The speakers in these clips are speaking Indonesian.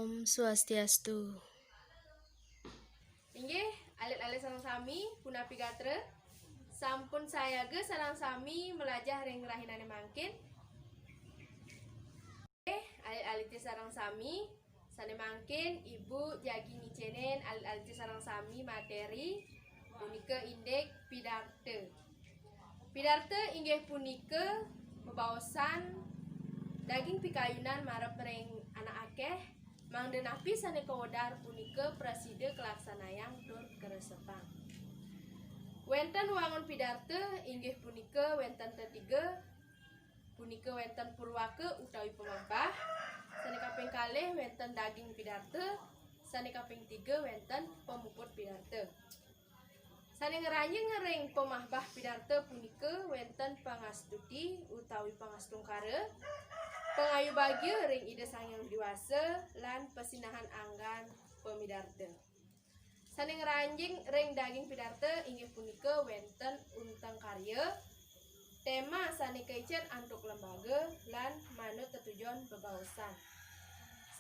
Om Swastiastu. Inggih, alit-alit sareng sami punapi gatra. Sampun saya ge sareng sami melajah ring rahinane mangkin. Alit-alit sareng sami sane mangkin Ibu jagi ngicenen alit-alit sareng sami materi punika indek pidarte. Pidarte inggih punika bebaosan daging pikayunan marep ring anak akeh mangde napi sane kawedar punika preside kelaksanayang dur keresepang. Wenten wangun pidarte inggih punika wenten tetiga punika wenten purwake utawi pemambah. Sane kaping kalih wenten daging pidarte, sane kaping 3 wenten pemuput pidarte. Sane ngeranjing ngering pemahbah pidarte punika wenten pangastuti utawi pangastungkara, pengayu bagyo ring ide sangyang diwasa lan pesinahan anggan pemidarte. Sane ngeranjing ring daging pidarte inggih punika wenten untang karya, tema sane keicen antuk lembaga lan manut tetujuan bebaosan.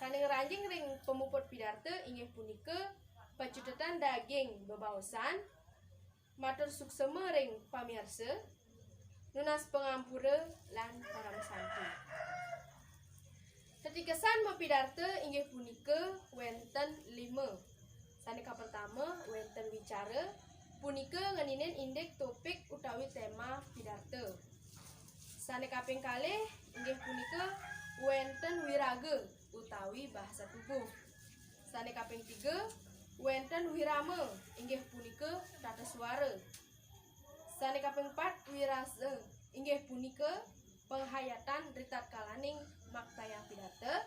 Sane ngeranjing ring pemuput pidarte inggih punika pacutetan daging bebaosan, matur suksema ring pamirsa, nunas pengampura lan para mesanti. Tetikesan mepidarte inggih punika wenten 5. Sane ka pertama wenten wicara, punika ngeninen indek topik utawi tema pidarte. Sane kaping kalih inggih punika wenten wiraga utawi bahasa tubuh. Sane kaping 3 wenten wirama inggih punika tata suara. Sane kaping 4 wirasa inggih punika penghayatan ritat kalaning maktaya pidarte.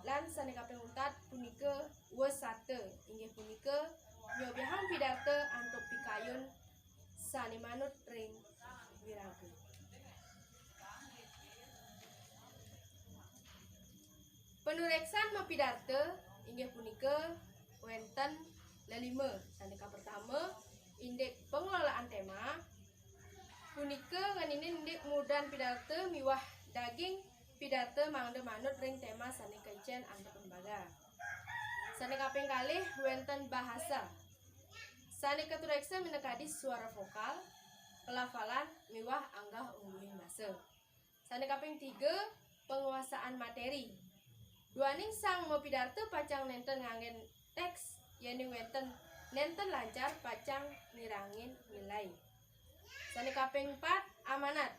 Lan sane kaping 4 punika wasata inggih punika nyobahang pidarte antuk pikayun sane manut ring wiraga. Penureksan mapidarte inggih punika wenten 5. Sane ka pertama indek pengelolaan tema, punika nganinin indek mudan pidarte miwah daging pidarte mangde manut ring tema sane keicen antuk lembaga. Sane kaping kalih wenten bahasa. Sane katureksa minekadi suara vokal, pelafalan miwah anggah ungguhing basa. Sane kaping 3 penguasaan materi. Duaning sang mepidarte pacang nenten nganggen teks yani wenten nenten lancar pacang nirangin nilai. Sane kaping 4 amanat.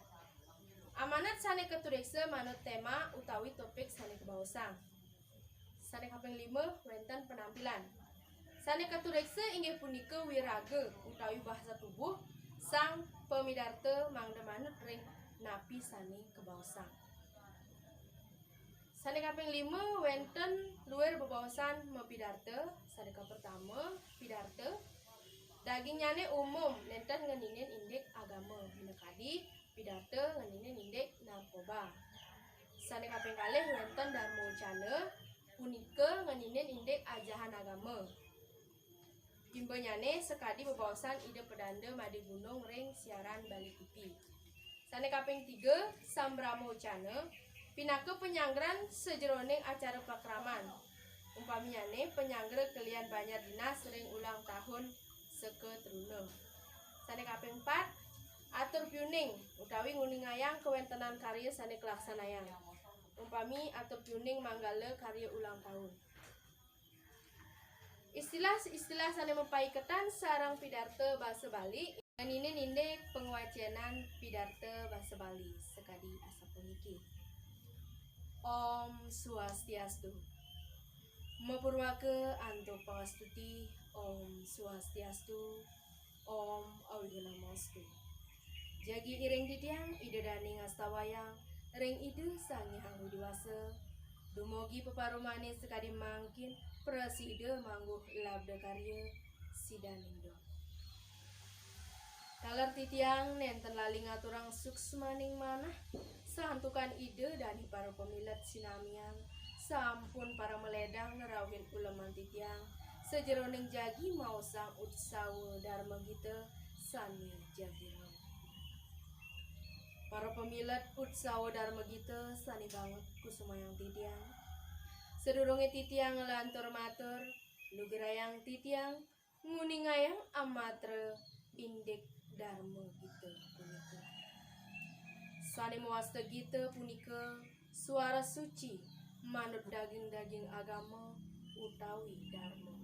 Amanat sane katureksa manut tema utawi topik sane kebaosang. Sane kaping 5 wenten penampilan. Sane katureksa inggih punika wiraga utawi bahasa tubuh sang pemidarte mangde manut ring napi sane kebaosang. Sane kaping 5 wenten luwer bebaosan mepidarte. Sane ka pertama pidarte dagingyane umum nenten ngeninen indek agama minekadi pidarte ngeninen indek narkoba. Sane kaping kalih wenten dharma wacana punika ngeninen indek ajahan agama. Timbanyane sekadi bebaosan ide pedanda madi gunung ring siaran Bali TV. Sane kaping 3 sambrama wacana pinaka penyanggran sejeroning acara pakraman. Umpamiyane penyanggre kelian banjar dinas ring ulang tahun seketruna. Sane kaping 4 atur piuning utawi nguningayang kewentenan karya sane kelaksanayang. Umpami atur piuning manggala karya ulang tahun. Istilah-istilah sane mepaiketan sarang pidarte basa Bali nganinen indek penguacenan pidarte basa Bali sekadi asa pengiki. Om Swastiastu. Mapurwake antuk pangastuti. Om Swastiastu. Om Awiganamostu. Jagi iring titiang ide dani ngastawayang ring ide sangyang widiwasa. Dumugi peparumane sekadi mangkin preside mangguh labda karya sidanindo. Kaler titiang nenten lali ngaturang suksmaning manah sahantukan ide dani para pemilet sinamiang sampun para meledang nerawin uleman titiang sejeroning jagi mau sang utsawa dharma gita sani jagiro. Para pemilet utsawa dharma gita sani banget kusumayang titiang Sedurunge titiang lantur matur, nugerayang titiang nguningayang amatre indek dharma gita punika. Sane mawasta gita punika suara suci manut daging-daging agama utawi dharma.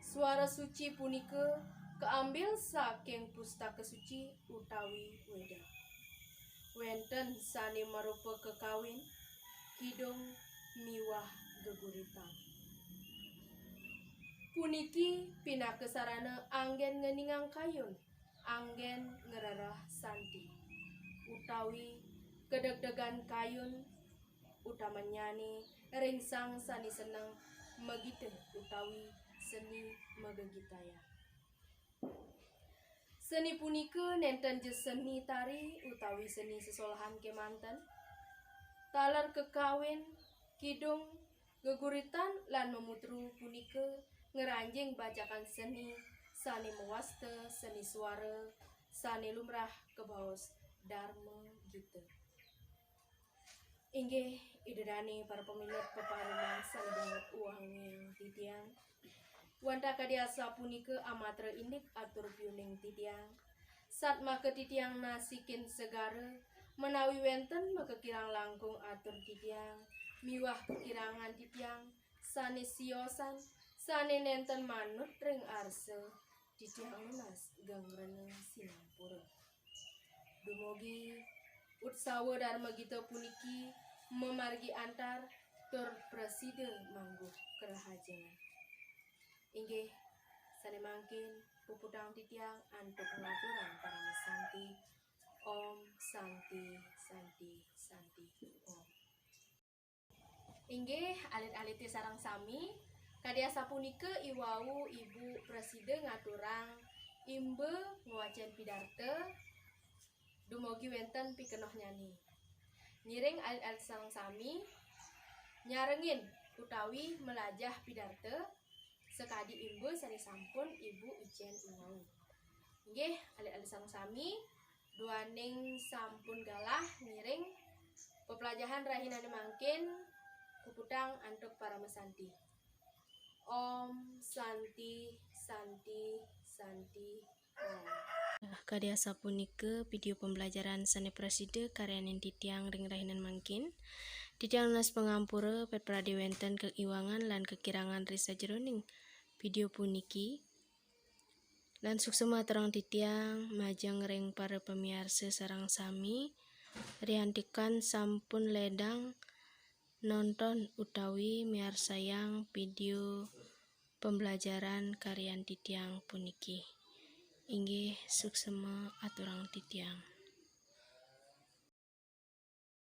Suara suci punika keambil saking pustaka suci utawi Weda. Wenten sane marupa kekawin, kidung miwah geguritan. Puniki pinaka sarana anggen ngeningang kayun, anggen ngerarah santi, utawi kedeg-degan kayun utamanyane ringsang sani seneng megite utawi seni megegitaya. Seni punika nenten je seni tari utawi seni sesolahan kemanten, talar kekawin, kidung, geguritan lan memutru punika ngeranjing bacakan seni sane mewasta seni suara sane lumrah kebaos dharma gita. Inggih idedane para pemilik peparuman sane banget uangnya titiang. Wanta kadiasa punika amatre indik atur piuning titiang. Sat maka titiang nasikin segara menawi wenten maka kirang langkung atur titiang. Miwah pekirangan titiang sane siosan sane nenten manut ring arse titiang lunas gangrene sinapura. Dumugi utsawa dharma gita puniki memargi antar tur preside mangguh kerahajangan. Inggih sane mangkin puputang titiang antuk pengaturan para mesanti. Om Santi Santi Santi Om. Inggih alit-alite sarang sami kadiasa punika iwau ibu preside ngaturang imbe ngwacan pidarte dumugi wenten pikenoh nyani. Ngiring alit-alit sarang sami nyarengin utawi melajah pidarte sekadi imbe sane sampun ibu ijen iwau. Nggih alit-alit sarang sami duaning sampun galah ngiring pepelajahan rahinane mangkin puputang antuk para mesanti. Om Santi Santi Santi Om. Kadiasa punika video pembelajaran sane preside karyaning titiang ring rahinan mangkin. Titiang nas pengampura pet prade wenten keiwangan lan kekirangan risa jeroning video puniki. Lan suksema terang titiang majeng ring para pemiarsa sarang sami riantikan sampun ledang nonton utawi miarsayang video pembelajaran karyan titiang puniki. Inggih suksema aturang titiang.